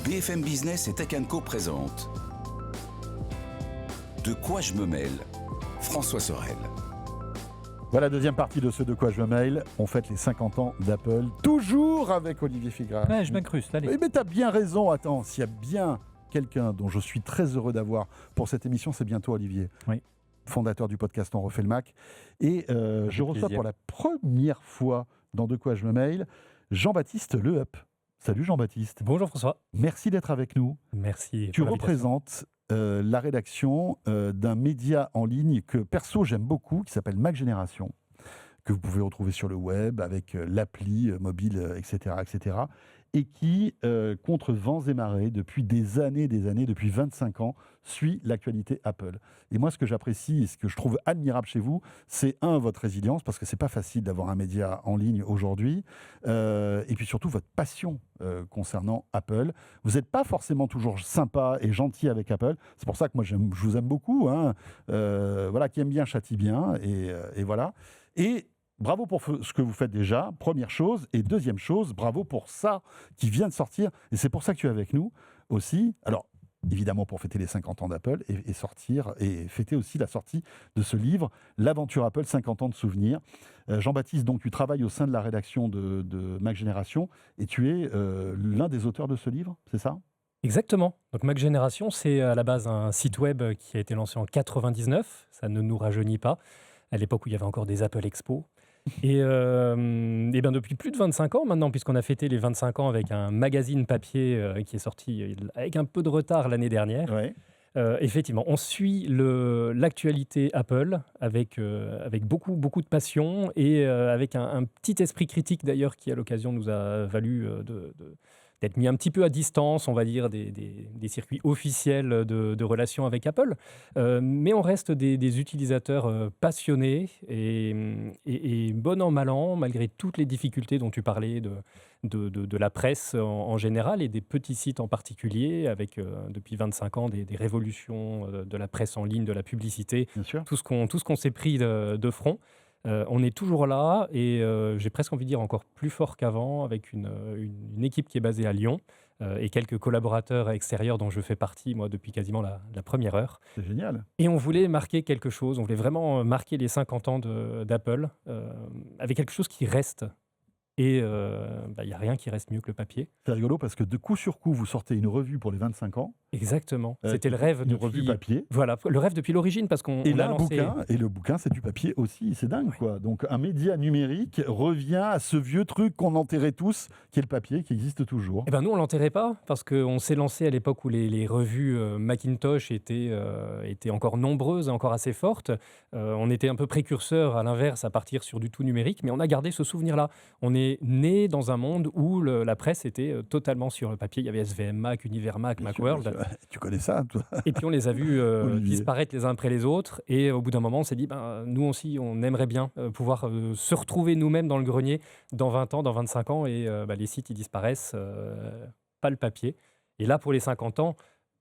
BFM Business et Tech Co présente De quoi je me mêle, François Sorel. Voilà, deuxième partie de ce De quoi je me mêle. On fête les 50 ans d'Apple, toujours avec Olivier Figras. Ouais, je m'incruste, allez. Mais t'as bien raison, attends, s'il y a bien quelqu'un dont je suis très heureux d'avoir pour cette émission, c'est bien toi, Olivier. Oui. Fondateur du podcast On refait le Mac. Et je reçois plaisir. pour la première fois dans De quoi je me mêle, Jean-Baptiste Lehup. Salut Jean-Baptiste. Bonjour François. Merci d'être avec nous. Merci. Tu pour l'invitation. représentes la rédaction d'un média en ligne que perso j'aime beaucoup, qui s'appelle Mac Génération, que vous pouvez retrouver sur le web avec l'appli mobile, etc., et qui, contre vents et marées, depuis des années, depuis 25 ans, suit l'actualité Apple. Et moi, ce que j'apprécie et ce que je trouve admirable chez vous, c'est votre résilience, parce que c'est pas facile d'avoir un média en ligne aujourd'hui, et puis surtout votre passion concernant Apple. Vous n'êtes pas forcément toujours sympa et gentil avec Apple. C'est pour ça que moi, je vous aime beaucoup. Voilà, qui aime bien châtie bien, et voilà. Et bravo pour ce que vous faites déjà, première chose. Et deuxième chose, bravo pour ça qui vient de sortir. Et c'est pour ça que tu es avec nous aussi. Alors, évidemment, pour fêter les 50 ans d'Apple et sortir et fêter aussi la sortie de ce livre, L'aventure Apple, 50 ans de souvenirs. Jean-Baptiste, donc tu travailles au sein de la rédaction de Mac Génération et tu es l'un des auteurs de ce livre, c'est ça ? Exactement. Donc Mac Génération, c'est à la base un site web qui a été lancé en 99. Ça ne nous rajeunit pas. À l'époque où il y avait encore des Apple Expo. Et bien depuis plus de 25 ans maintenant, puisqu'on a fêté les 25 ans avec un magazine papier qui est sorti avec un peu de retard l'année dernière. Ouais. Effectivement, on suit l'actualité Apple avec beaucoup, beaucoup de passion et avec un petit esprit critique d'ailleurs qui à l'occasion nous a valu d'être mis un petit peu à distance, on va dire, des circuits officiels de relations avec Apple. Mais on reste des utilisateurs passionnés et bon an, mal an, malgré toutes les difficultés dont tu parlais de la presse en général et des petits sites en particulier, avec depuis 25 ans des révolutions de la presse en ligne, de la publicité, Bien sûr. tout ce qu'on s'est pris de front. On est toujours là et j'ai presque envie de dire encore plus fort qu'avant avec une équipe qui est basée à Lyon et quelques collaborateurs extérieurs dont je fais partie moi depuis quasiment la première heure. C'est génial. Et on voulait marquer quelque chose, on voulait vraiment marquer les 50 ans d'Apple avec quelque chose qui reste. Et il n'y a rien qui reste mieux que le papier. C'est rigolo parce que de coup sur coup, vous sortez une revue pour les 25 ans. Exactement. C'était le rêve Une revue papier. Voilà, le rêve depuis l'origine parce qu'on Et on là, a un lancé... bouquin, et le bouquin, c'est du papier aussi, c'est dingue, quoi. Donc, un média numérique revient à ce vieux truc qu'on enterrait tous, qui est le papier, qui existe toujours. Eh ben nous, on l'enterrait pas parce qu'on s'est lancé à l'époque où les revues Macintosh étaient encore nombreuses et encore assez fortes. On était un peu précurseurs à l'inverse à partir sur du tout numérique, mais on a gardé ce souvenir-là. On est né dans un monde où la presse était totalement sur le papier. Il y avait SVM Mac, Univers Mac, Macworld. Tu connais ça, toi? Et puis on les a vus Olivier. disparaître les uns après les autres. Et au bout d'un moment, on s'est dit, nous aussi, on aimerait bien pouvoir se retrouver nous-mêmes dans le grenier dans 20 ans, dans 25 ans. Et les sites, ils disparaissent, pas le papier. Et là, pour les 50 ans,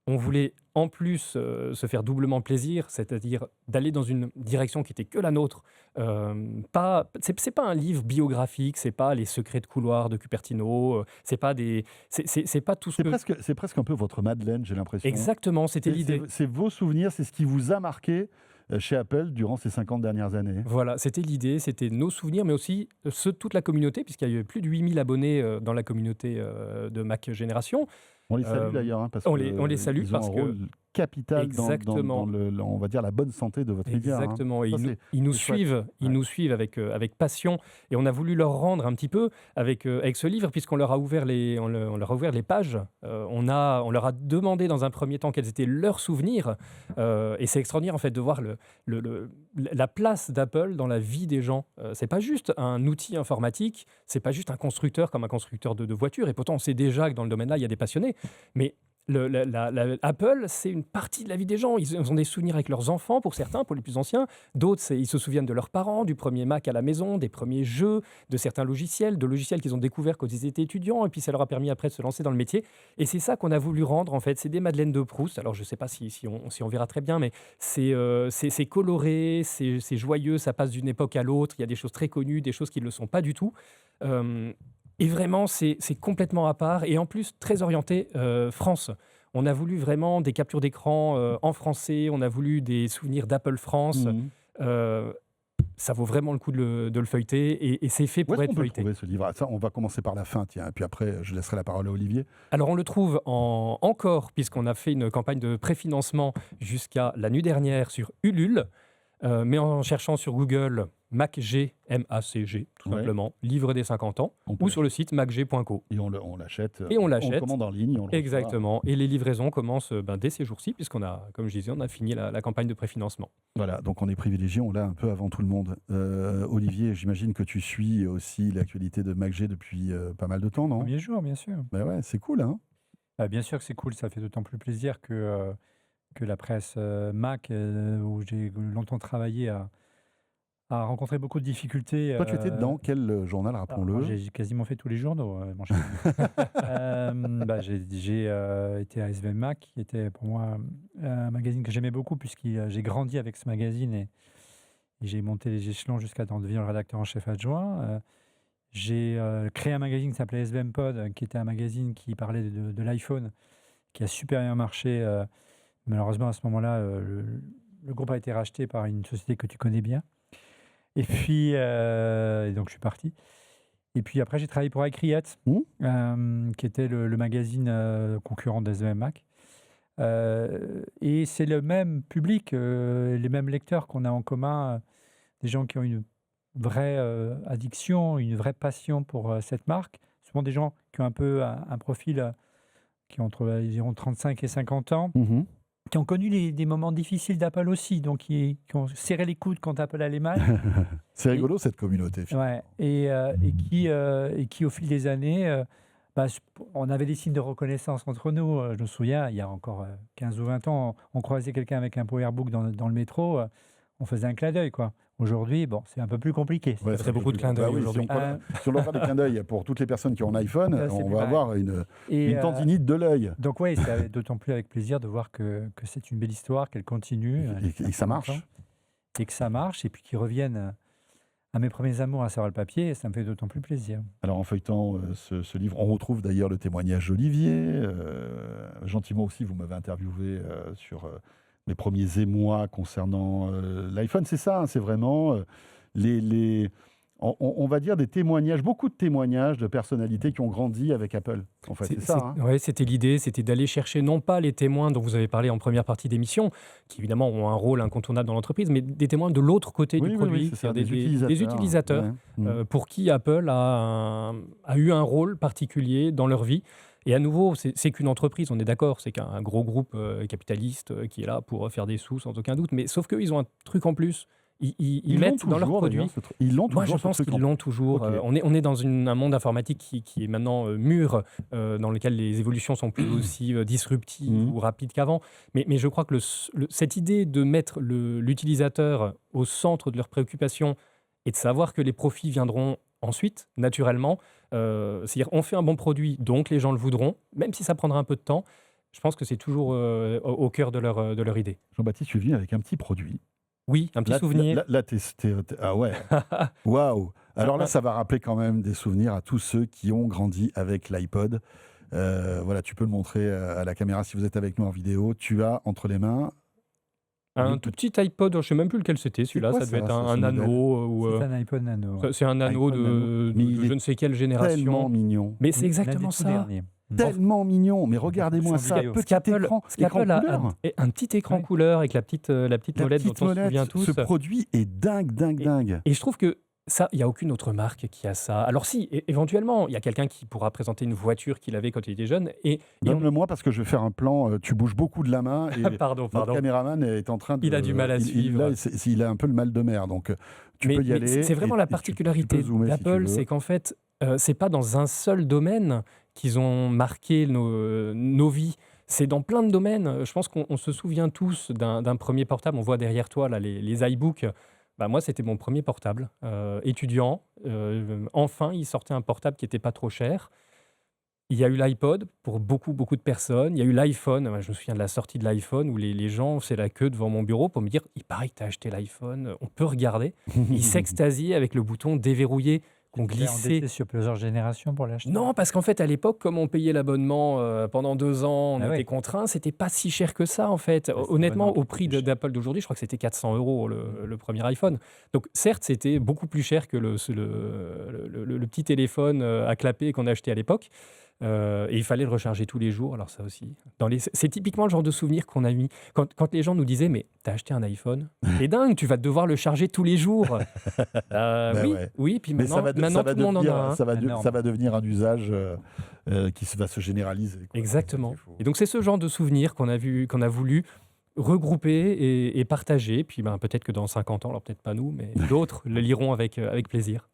on voulait en plus se faire doublement plaisir, c'est-à-dire d'aller dans une direction qui était que la nôtre. C'est pas un livre biographique, c'est pas les secrets de couloir de Cupertino, c'est pas tout ce que... C'est presque un peu votre Madeleine, j'ai l'impression. Exactement, c'était l'idée. C'est vos souvenirs, c'est ce qui vous a marqué chez Apple durant ces 50 dernières années. Voilà, c'était l'idée, c'était nos souvenirs, mais aussi toute la communauté, puisqu'il y a eu plus de 8000 abonnés dans la communauté de Mac Génération. On les salue d'ailleurs, parce on que les salue ils ont parce un que- rôle capital Exactement. dans on va dire, la bonne santé de votre média. Exactement, et Ça, ils nous c'est chouette. suivent, ils Ouais. nous suivent avec passion, et on a voulu leur rendre un petit peu avec ce livre, puisqu'on leur a ouvert on leur a ouvert les pages. On leur a demandé dans un premier temps quels étaient leurs souvenirs, et c'est extraordinaire en fait de voir la place d'Apple dans la vie des gens. C'est pas juste un outil informatique, c'est pas juste un constructeur comme un constructeur de voitures, et pourtant on sait déjà que dans le domaine-là il y a des passionnés, mais Apple, c'est une partie de la vie des gens. Ils ont des souvenirs avec leurs enfants, pour certains, pour les plus anciens. D'autres, ils se souviennent de leurs parents, du premier Mac à la maison, des premiers jeux, de certains logiciels, de logiciels qu'ils ont découverts quand ils étaient étudiants. Et puis, ça leur a permis après de se lancer dans le métier. Et c'est ça qu'on a voulu rendre, en fait. C'est des Madeleines de Proust. Alors, je ne sais pas si on verra très bien, mais c'est coloré, c'est joyeux, ça passe d'une époque à l'autre. Il y a des choses très connues, des choses qui ne le sont pas du tout. Et vraiment, c'est complètement à part et en plus très orienté France. On a voulu vraiment des captures d'écran en français, on a voulu des souvenirs d'Apple France. Mhm. Euh, Ça vaut vraiment le coup de le feuilleter et c'est fait Où pour est-ce être qu'on peut le feuilleté. trouver ce livre? Ah, ça, on va commencer par la fin, tiens, et puis après, je laisserai la parole à Olivier. Alors on le trouve encore, puisqu'on a fait une campagne de préfinancement jusqu'à la nuit dernière sur Ulule, mais en cherchant sur Google MacG, M-A-C-G, tout Ouais. simplement, livre des 50 ans, On peut ou sur le site macg.co. Et on l'achète. Et on On l'achète. le commande en ligne. On le reçoit. Exactement. Et les livraisons commencent dès ces jours-ci, puisqu'on a, comme je disais, on a fini la campagne de préfinancement. Voilà, donc on est privilégié, on l'a un peu avant tout le monde. Olivier, j'imagine que tu suis aussi l'actualité de MacG depuis pas mal de temps, non? Premier jour, bien sûr. Ben ouais, c'est cool, hein? Bien sûr que c'est cool, ça fait d'autant plus plaisir que la presse Mac, où j'ai longtemps travaillé, a rencontré beaucoup de difficultés. Toi, tu étais dedans, quel journal, Moi, rappelons-le? j'ai quasiment fait tous les journaux, mon cher ami. J'ai été à SVM Mac, qui était pour moi un magazine que j'aimais beaucoup, j'ai grandi avec ce magazine et j'ai monté les échelons jusqu'à devenir le rédacteur en chef adjoint. J'ai créé un magazine qui s'appelait SVM Pod, qui était un magazine qui parlait de l'iPhone, qui a super bien marché. Malheureusement, à ce moment-là, le groupe a été racheté par une société que tu connais bien. Et puis, et donc je suis parti. Et puis après, j'ai travaillé pour iCreate, qui était le magazine concurrent d'SVM Mac. Et c'est le même public, les mêmes lecteurs qu'on a en commun, des gens qui ont une vraie addiction, une vraie passion pour cette marque. Souvent des gens qui ont un peu un profil qui ont entre environ 35 et 50 ans, Mhm. qui ont connu des moments difficiles d'Apple aussi, donc qui ont serré les coudes quand Apple allait mal. C'est rigolo, cette communauté. Ouais, et qui, au fil des années, on avait des signes de reconnaissance entre nous. Je me souviens, il y a encore 15 ou 20 ans, on croisait quelqu'un avec un PowerBook dans le métro, on faisait un clin d'œil, quoi. Aujourd'hui, bon, c'est un peu plus compliqué. Ouais, Ça fait beaucoup de clins d'œil oui, aujourd'hui. Si on doit faire des clins d'œil pour toutes les personnes qui ont un iPhone, C'est on plus va pareil. avoir une Et, tendinite de l'œil. donc, oui, c'est d'autant plus avec plaisir de voir que c'est une belle histoire, qu'elle continue. Et que ça marche. Et que ça marche, et puis qu'ils reviennent à mes premiers amours, à savoir le papier, ça me fait d'autant plus plaisir. Alors en feuilletant ce livre, on retrouve d'ailleurs le témoignage d'Olivier. Gentiment aussi, vous m'avez interviewé sur mes premiers émois concernant l'iPhone. C'est ça, hein, c'est vraiment on va dire des témoignages, beaucoup de témoignages de personnalités qui ont grandi avec Apple. En fait, c'est ça. Hein. Ouais, c'était l'idée, c'était d'aller chercher non pas les témoins dont vous avez parlé en première partie d'émission, qui évidemment ont un rôle incontournable dans l'entreprise, mais des témoins de l'autre côté du produit, c'est ça, c'est-à-dire des utilisateurs ouais. pour qui Apple a eu un rôle particulier dans leur vie. Et à nouveau, c'est qu'une entreprise, on est d'accord, c'est qu'un gros groupe capitaliste qui est là pour faire des sous sans aucun doute, mais sauf qu'eux, ils ont un truc en plus. Ils mettent dans leurs produits. Ils l'ont toujours. Moi, je pense qu'ils l'ont toujours. Okay. On est dans un monde informatique qui est maintenant mûr, dans lequel les évolutions sont plus aussi disruptives ou rapides qu'avant. Mais je crois que cette idée de mettre l'utilisateur au centre de leurs préoccupations et de savoir que les profits viendront ensuite, naturellement, c'est-à-dire on fait un bon produit, donc les gens le voudront, même si ça prendra un peu de temps. Je pense que c'est toujours au cœur de leur idée. Jean-Baptiste, tu es venu avec un petit produit. Oui, un petit souvenir. Là, ah ouais, waouh. Alors là, ça va rappeler quand même des souvenirs à tous ceux qui ont grandi avec l'iPod. Voilà, tu peux le montrer à la caméra si vous êtes avec nous en vidéo. Tu as entre les mains un tout petit iPod, je ne sais même plus lequel c'était. Celui-là, ça devait être un Nano. C'est un iPod Nano. C'est un Nano de je ne sais quelle génération. Tellement mignon. Mais c'est exactement ça. Tellement mignon, mais regardez-moi ça, petit écran, couleur. Un petit écran couleur avec la petite molette dont on se souvient tous. Ce produit est dingue. Et je trouve que ça, il n'y a aucune autre marque qui a ça. Alors si, éventuellement, il y a quelqu'un qui pourra présenter une voiture qu'il avait quand il était jeune. Donne-le-moi parce que je vais faire un plan, tu bouges beaucoup de la main et pardon. Notre caméraman est en train de... Il a du mal à suivre. Il a un peu le mal de mer, donc tu peux y aller. C'est vraiment la particularité d'Apple, c'est qu'en fait, c'est pas dans un seul domaine qu'ils ont marqué nos vies. C'est dans plein de domaines. Je pense qu'on se souvient tous d'un premier portable. On voit derrière toi là, les iBooks. Moi, c'était mon premier portable. Étudiant, enfin, il sortait un portable qui n'était pas trop cher. Il y a eu l'iPod pour beaucoup de personnes. Il y a eu l'iPhone. Je me souviens de la sortie de l'iPhone où les gens faisaient la queue devant mon bureau pour me dire « Il paraît que tu as acheté l'iPhone, on peut regarder ». Ils s'extasiaient avec le bouton déverrouillé qu'on glissait. sur plusieurs générations pour l'acheter. Non, parce qu'en fait, à l'époque, comme on payait l'abonnement pendant 2 ans, on Ah était ouais. contraint, c'était pas si cher que ça, en fait. c'était Honnêtement, vraiment au prix plus cher. d'Apple d'aujourd'hui, je crois que c'était 400 € le premier iPhone. Donc, certes, c'était beaucoup plus cher que le petit téléphone à clapper qu'on a acheté à l'époque. Et il fallait le recharger tous les jours. Alors ça aussi, c'est typiquement le genre de souvenir qu'on a mis quand les gens nous disaient mais t'as acheté un iPhone, c'est dingue, tu vas devoir le charger tous les jours. Oui, ouais. oui. Puis Mais maintenant, tout le monde en a un. Énorme. ça va devenir un usage va se généraliser. Quoi. Exactement. Il faut- Et donc c'est ce genre de souvenirs qu'on a voulu regrouper et partager. Puis peut-être que dans 50 ans, alors peut-être pas nous, mais d'autres le liront avec plaisir.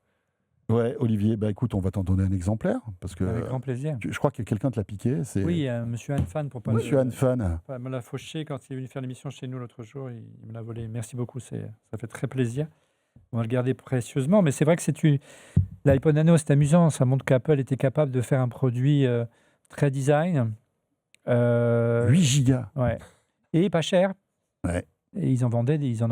Ouais, Olivier, bah écoute, on va t'en donner un exemplaire parce que Avec grand plaisir. je crois que quelqu'un te l'a piqué. C'est Oui, Monsieur Hanfan, pour pas Monsieur Hanfan. pas me l'a fauché quand il est venu faire l'émission chez nous l'autre jour, il me l'a volé. Merci beaucoup, ça fait très plaisir. On va le garder précieusement, mais c'est vrai que l'iPod Nano, c'est amusant, ça montre qu'Apple était capable de faire un produit très design. 8 gigas. Ouais. Et pas cher. Ouais. Et ils en ont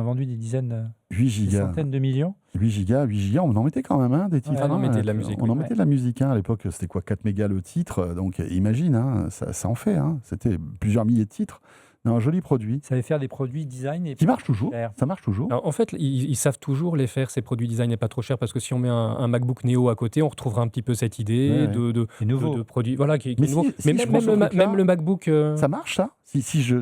vendu des dizaines, 8 des gigas. centaines de millions. 8 gigas, on en mettait quand même des titres. Ouais, on en mettait de la musique, On en oui. mettait de la musique. À l'époque, c'était quoi 4 mégas le titre. Donc imagine, ça en fait. C'était plusieurs milliers de titres. Un joli produit. Ça savait faire des produits design et Qui marche toujours. cher. Ça marche toujours. Alors, en fait, ils savent toujours les faire, ces produits design et pas trop chers, parce que si on met un MacBook Neo à côté, on retrouvera un petit peu cette idée Ouais, de C'est nouveau. de produits. Voilà, qui est Mais nouveau. si Mais je même, prends ce truc-là, même le MacBook. Ça marche, ça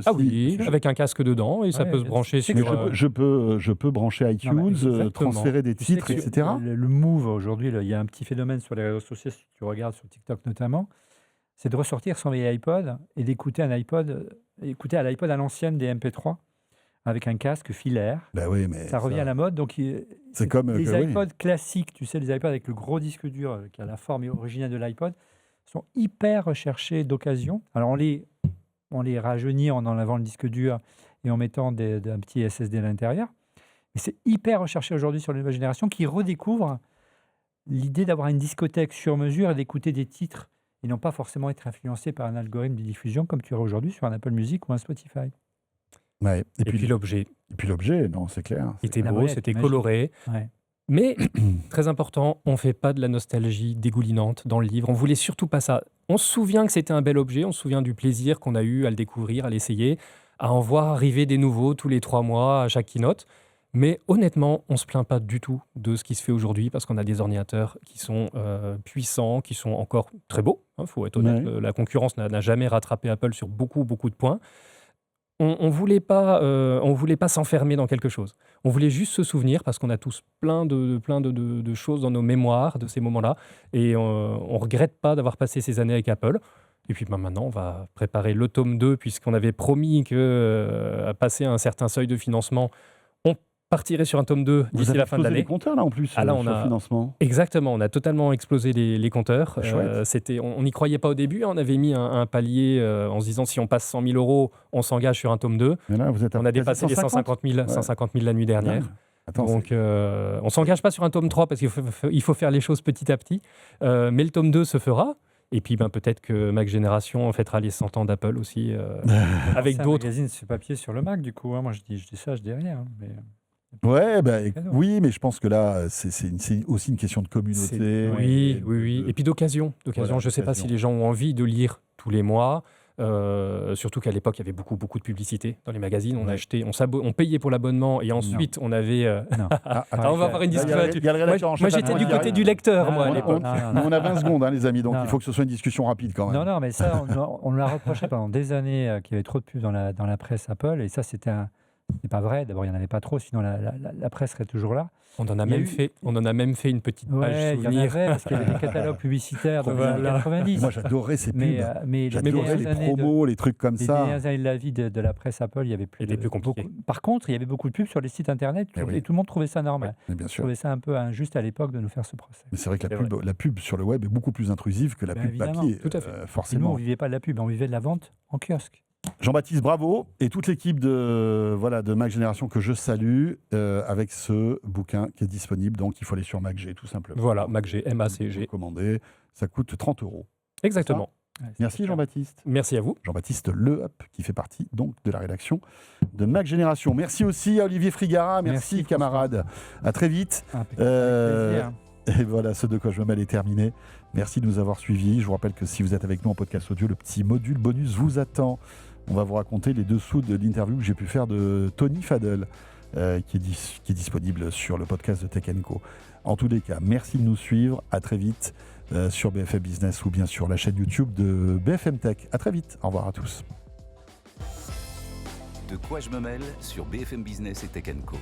Ah oui, avec un casque dedans, et ça Ouais, peut se brancher c'est sur. que je peux brancher iTunes, exactement. transférer des Tu sais titres, que etc. Le move aujourd'hui, il y a un petit phénomène sur les réseaux sociaux, si tu regardes sur TikTok notamment, c'est de ressortir son vieil iPod et d'écouter écouter à l'iPod à l'ancienne des MP3 avec un casque filaire. Bah oui, mais Ça revient à la mode. Donc, c'est comme les que oui. iPods classiques, tu sais, les iPods avec le gros disque dur qui a la forme originelle de l'iPod, sont hyper recherchés d'occasion. Alors, on les rajeunit en enlevant le disque dur et en mettant un petit SSD à l'intérieur. Mais c'est hyper recherché aujourd'hui sur les nouvelles générations qui redécouvrent l'idée d'avoir une discothèque sur mesure et d'écouter des titres et non pas forcément être influencé par un algorithme de diffusion comme tu aurais aujourd'hui sur un Apple Music ou un Spotify. Ouais. Et puis l'objet. Et puis l'objet, non, c'est clair. C'était La beau, molette, c'était magique. coloré. Ouais. Mais, très important, on ne fait pas de la nostalgie dégoulinante dans le livre. On voulait surtout pas ça. On se souvient que c'était un bel objet, on se souvient du plaisir qu'on a eu à le découvrir, à l'essayer, à en voir arriver des nouveaux tous les 3 mois à chaque keynote. Mais honnêtement, on ne se plaint pas du tout de ce qui se fait aujourd'hui parce qu'on a des ordinateurs qui sont puissants, qui sont encore très beaux. Il faut être honnête, Ouais. la concurrence n'a jamais rattrapé Apple sur beaucoup, beaucoup de points. On voulait pas s'enfermer dans quelque chose. On voulait juste se souvenir parce qu'on a tous plein de choses dans nos mémoires de ces moments-là et on regrette pas d'avoir passé ces années avec Apple. Et puis maintenant, on va préparer le tome 2 puisqu'on avait promis que à passer un certain seuil de financement, on partirait sur un tome 2 Vous d'ici avez la fin de explosé les l'année. compteurs là en plus Ah, là, sur on le a- financement. Exactement, on a totalement explosé les compteurs. Chouette. On n'y croyait pas au début, on avait mis un palier en se disant si on passe 100 000 €, on s'engage sur un tome 2. Mais là, vous êtes à On a quasi dépassé les 150 000 la nuit dernière. Dingue. Attends, Donc, on ne s'engage pas sur un tome 3 parce qu'il faut faire les choses petit à petit. Mais le tome 2 se fera. Et puis, peut-être que Mac Génération fêtera les 100 ans d'Apple aussi, avec C'est un d'autres. magazine sur papier sur le Mac, du coup. Moi, je dis ça, je dis rien. Mais... Ouais, cadeau. oui, mais je pense que là, c'est aussi une question de communauté. Oui. Et puis d'occasion. Voilà, Je ne sais pas si d'occasion. les gens ont envie de lire tous les mois. Surtout qu'à l'époque, il y avait beaucoup de publicité dans les magazines. On Ouais. achetait, on payait pour l'abonnement et ensuite on avait. Non. Ah, Ah, on va avoir une Là, il y a discussion. il y a le rédacteur en chef Moi, à j'étais moi du qui côté arrive. du lecteur, moi, à Non, l'époque. On a 20 secondes, les amis, donc Non, il faut que ce soit une discussion rapide quand même. Non, mais ça, on l'a reproché pendant des années qu'il y avait trop de pubs dans la presse Apple. Et ça, c'est pas vrai. D'abord, il n'y en avait pas trop, sinon la presse serait toujours là. On en a Il y a même fait une petite page Ouais, il y en souvenir. avait, parce qu'il y avait des catalogues publicitaires dans les années Voilà. 90. Moi, j'adorais ces pubs. mais les J'adorais dernières les années promos, les trucs comme les ça. dernières années de la vie de la presse Apple, il y avait plus, C'était plus compliqué. Par contre, il y avait beaucoup de pubs sur les sites internet Eh oui. et tout le monde trouvait ça normal. Mais bien Je sûr. trouvais ça un peu injuste à l'époque de nous faire ce procès. Mais c'est vrai que C'est la pub sur le web est beaucoup plus intrusive que la Ben pub évidemment, papier. tout à fait. Et nous, on Forcément. ne vivait pas de la pub, on vivait de la vente en kiosque. Jean-Baptiste, bravo. Et toute l'équipe de Mac Génération que je salue avec ce bouquin qui est disponible. Donc, il faut aller sur MacG tout simplement. Voilà, MacG, MACG. Commander. Ça coûte 30 €. Exactement. Ouais, c'est Merci cher. Jean-Baptiste. Merci à vous. Jean-Baptiste Lehop, qui fait partie donc de la rédaction de Mac Génération. Merci aussi à Olivier Frigara. Merci Merci, camarade. À très vite. Avec Euh, plaisir. Et voilà, ce de quoi je me mêle est terminé. Merci de nous avoir suivis. Je vous rappelle que si vous êtes avec nous en podcast audio, le petit module bonus vous attend. On va vous raconter les dessous de l'interview que j'ai pu faire de Tony Fadel, qui est disponible sur le podcast de Tech & Co. En tous les cas, merci de nous suivre. À très vite sur BFM Business ou bien sur la chaîne YouTube de BFM Tech. À très vite. Au revoir à tous. De quoi je me mêle sur BFM Business et Tech & Co.